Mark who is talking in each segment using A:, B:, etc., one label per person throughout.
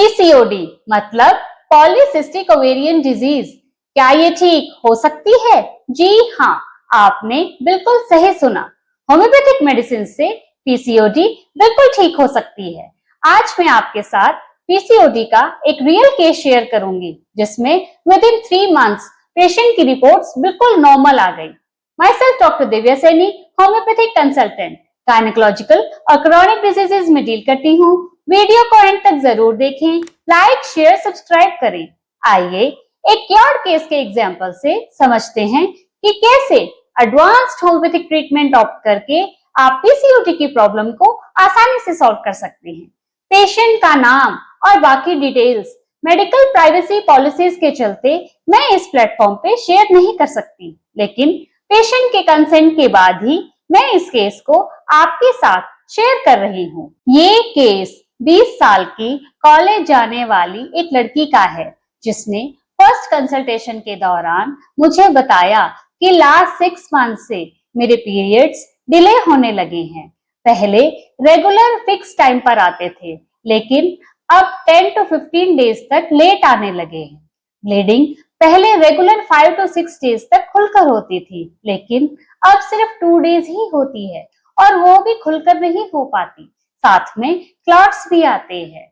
A: PCOD मतलब polycystic ovarian disease. क्या ये ठीक हो सकती है? जी हाँ, आपने बिल्कुल सही सुना। होम्योपैथिक मेडिसिन से पीसीओडी बिल्कुल ठीक हो सकती है। आज मैं आपके साथ पीसीओडी का एक रियल केस शेयर करूंगी, जिसमें विद इन 3 मंथ्स पेशेंट की रिपोर्ट्स बिल्कुल नॉर्मल आ गई। My self doctor Divya Saini, homeopathic consultant, gynaecological और क्रॉनिक डिजीजेज में डील करती हूँ। वीडियो को एंड तक जरूर देखें, लाइक शेयर सब्सक्राइब करें। आइए एक क्योर्ड केस के एग्जांपल से समझते हैं कि कैसे एडवांस्ड होम्योपैथिक ट्रीटमेंट ऑप्ट करके आप पीसीओडी की प्रॉब्लम को आसानी से सॉल्व कर सकते हैं। पेशेंट का नाम और बाकी डिटेल्स मेडिकल प्राइवेसी पॉलिसीज के चलते मैं इस प्लेटफॉर्म पे शेयर नहीं कर सकती, लेकिन पेशेंट के कंसेंट के बाद ही मैं इस केस को आपके साथ शेयर कर रही हूँ। ये केस 20 साल की कॉलेज जाने वाली एक लड़की का है, जिसने फर्स्ट कंसल्टेशन के दौरान मुझे बताया कि लास्ट 6 मंथ से मेरे पीरियड्स डिले होने लगे हैं। पहले रेगुलर फिक्स टाइम पर आते थे, लेकिन अब 10 to 15 डेज तक लेट आने लगे हैं। ब्लीडिंग पहले रेगुलर 5 to 6 डेज तक खुलकर होती थी, लेकिन अब सिर्फ 2 डेज ही होती है, और वो भी खुलकर नहीं हो पाती। साथ में क्लॉट्स भी आते हैं।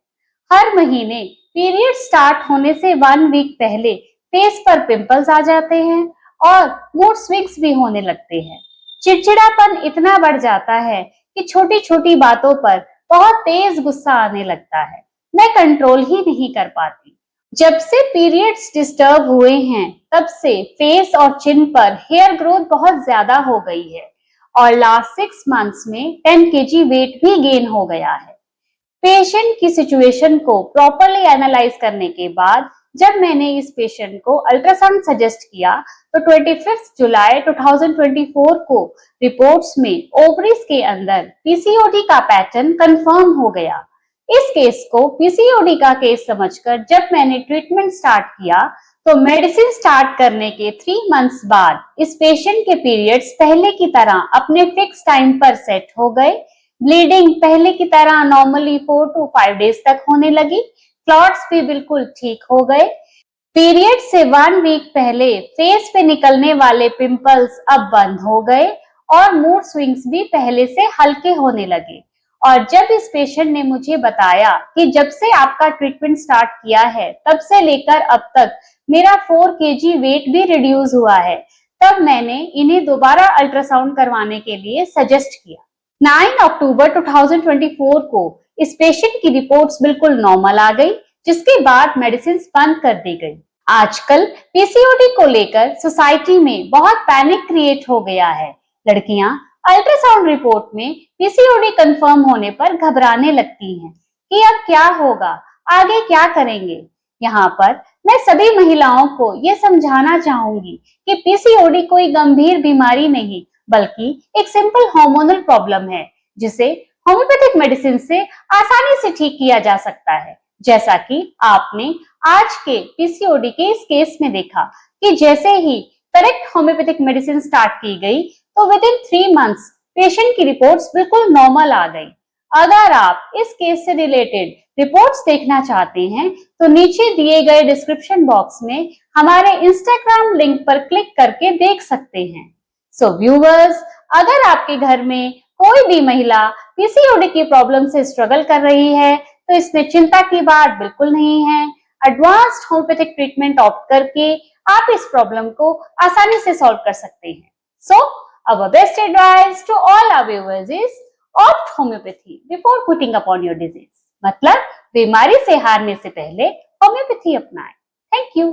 A: हर महीने पीरियड स्टार्ट होने से 1 वीक पहले फेस पर पिंपल्स आ जाते हैं और मूड स्विंग्स भी होने लगते हैं। चिड़चिड़ापन इतना बढ़ जाता है कि छोटी छोटी बातों पर बहुत तेज गुस्सा आने लगता है। मैं कंट्रोल ही नहीं कर पाती। जब से पीरियड्स डिस्टर्ब हुए हैं, तब से फेस और चिन पर हेयर ग्रोथ बहुत ज्यादा हो गई है, और लास्ट 6 मंथ्स में 10 kg वेट भी गेन हो गया है। पेशेंट की सिचुएशन को प्रॉपरली एनालाइज करने के बाद जब मैंने इस पेशेंट को अल्ट्रासाउंड सजेस्ट किया, तो 25 जुलाई 2024 को रिपोर्ट्स में ओवरीज के अंदर पीसीओडी का पैटर्न कंफर्म हो गया। इस केस को पीसीओडी का केस समझकर जब मैंने ट्रीटमेंट स्टार्ट किया, तो मेडिसिन स्टार्ट करने के 3 मंथ्स बाद इस पेशेंट के पीरियड्स पहले की तरह अपने फिक्स टाइम पर सेट हो गए। ब्लीडिंग पहले की तरह नॉर्मली 4 to 5 डेज तक होने लगी। क्लॉट्स भी बिल्कुल ठीक हो गए। पीरियड से 1 वीक पहले फेस पे निकलने वाले पिंपल्स अब बंद हो गए, और मूड स्विंग्स भी पहले से हल्के होने लगे। और जब इस पेशेंट ने मुझे बताया कि जब से आपका ट्रीटमेंट स्टार्ट किया है, तब से लेकर अब तक मेरा 4 kg वेट भी रिड्यूस हुआ है, तब मैंने इन्हें दोबारा अल्ट्रासाउंड करवाने के लिए सजेस्ट किया। 9 अक्टूबर 2024 को इस पेशेंट की रिपोर्ट्स बिल्कुल नॉर्मल आ गई, जिसके बाद मेडिसिन बंद कर दी गई। आजकल पीसीओडी को लेकर सोसाइटी में बहुत पैनिक क्रिएट हो गया है। लड़कियां अल्ट्रासाउंड रिपोर्ट में पीसीओडी कंफर्म होने पर घबराने लगती हैं कि अब क्या होगा, आगे क्या करेंगे। यहाँ पर मैं सभी महिलाओं को ये समझाना चाहूंगी कि पीसीओडी कोई गंभीर बीमारी नहीं, बल्कि एक सिंपल हार्मोनल प्रॉब्लम है, जिसे होम्योपैथिक मेडिसिन से आसानी से ठीक किया जा सकता है। जैसा कि आपने आज के पीसीओडी के इस केस में देखा कि जैसे ही करेक्ट होम्योपैथिक मेडिसिन स्टार्ट की गई, तो विद इन 3 मंथ्स पेशेंट की रिपोर्ट्स बिल्कुल नॉर्मल आ गई। अगर आप इस केस से रिलेटेड रिपोर्ट्स देखना चाहते हैं, तो नीचे दिए गए डिस्क्रिप्शन बॉक्स में हमारे इंस्टाग्राम लिंक पर क्लिक करके देख सकते हैं। सो व्यूअर्स, अगर आपके घर में कोई भी महिला पीसीओडी की प्रॉब्लम से स्ट्रगल कर रही है, तो इसमें चिंता की बात बिल्कुल नहीं है। एडवांस्ड होम्योपैथिक ट्रीटमेंट ऑप्ट करके आप इस प्रॉब्लम को आसानी से सॉल्व कर सकते हैं। सो our best advice to all our viewers is opt homeopathy before putting upon your disease। मतलब बीमारी से हारने से पहले होम्योपैथी अपनाएं। Thank you.